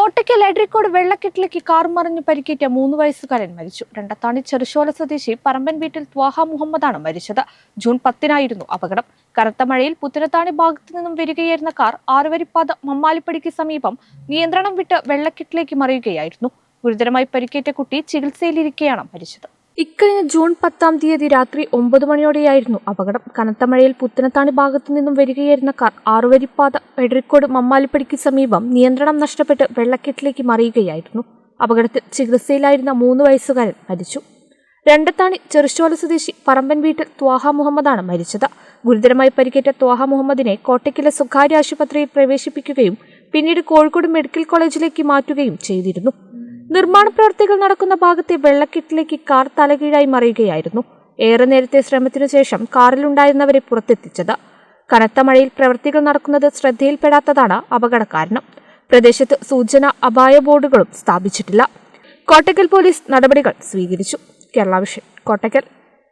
Kottakkal Edarikode വെള്ളക്കെട്ടിലേക്ക് car മറിഞ്ഞ് പരിക്കേറ്റ 3 വയസ്സുകാരൻ മരിച്ചു. രണ്ടത്താണി ചെറുശോല സ്വദേശി പറമ്പൻ വീട്ടിൽ ത്വാഹ മുഹമ്മദാണ് മരിച്ചത്. ജൂൺ 10-നായിരുന്നു അപകടം. കനത്ത മഴയിൽ പുത്തനത്താണി ഭാഗത്തു നിന്നും വരികയായിരുന്ന കാർ ആറുവരിപ്പാത മമ്മാലിപ്പടിക്ക് സമീപം നിയന്ത്രണം വിട്ട് വെള്ളക്കെട്ടിലേക്ക് മറിയുകയായിരുന്നു. ഗുരുതരമായി പരിക്കേറ്റ കുട്ടി ചികിത്സയിലിരിക്കെയാണ് മരിച്ചത്. ഇക്കഴിഞ്ഞ ജൂൺ 10 രാത്രി 9 മണിയോടെയായിരുന്നു അപകടം. കനത്ത മഴയിൽ പുത്തനത്താണി ഭാഗത്തു നിന്നും വരികയായിരുന്ന കാർ ആറുവരിപ്പാത എടരിക്കോട് മമ്മാലിപ്പടിക്ക് സമീപം നിയന്ത്രണം നഷ്ടപ്പെട്ട് വെള്ളക്കെട്ടിലേക്ക് മറിയുകയായിരുന്നു. അപകടത്തിൽ ചികിത്സയിലായിരുന്ന 3 വയസ്സുകാരൻ മരിച്ചു. രണ്ടത്താണി ചെറുശോല സ്വദേശി പറമ്പൻ വീട്ടിൽ ത്വാഹ മുഹമ്മദാണ് മരിച്ചത്. ഗുരുതരമായി പരിക്കേറ്റ ത്വാഹ മുഹമ്മദിനെ കോട്ടയ്ക്കലെ സ്വകാര്യ ആശുപത്രിയിൽ പ്രവേശിപ്പിക്കുകയും പിന്നീട് കോഴിക്കോട് മെഡിക്കൽ കോളേജിലേക്ക് മാറ്റുകയും ചെയ്തിരുന്നു. നിർമ്മാണ പ്രവൃത്തികൾ നടക്കുന്ന ഭാഗത്തെ വെള്ളക്കെട്ടിലേക്ക് കാർ തലകീഴായി മറിയുകയായിരുന്നു. ഏറെ നേരത്തെ ശ്രമത്തിനു ശേഷം കാറിലുണ്ടായിരുന്നവരെ പുറത്തെത്തിച്ചത്. കനത്ത മഴയിൽ പ്രവൃത്തികൾ നടക്കുന്നത് ശ്രദ്ധയിൽപ്പെടാത്തതാണ് അപകട കാരണം. പ്രദേശത്ത് സൂചന അപായ ബോർഡുകളും സ്ഥാപിച്ചിട്ടില്ല. കോട്ടയ്ക്കൽ പോലീസ് നടപടികൾ സ്വീകരിച്ചു. കേരള വിഷൻ, കോട്ടയ്ക്കൽ.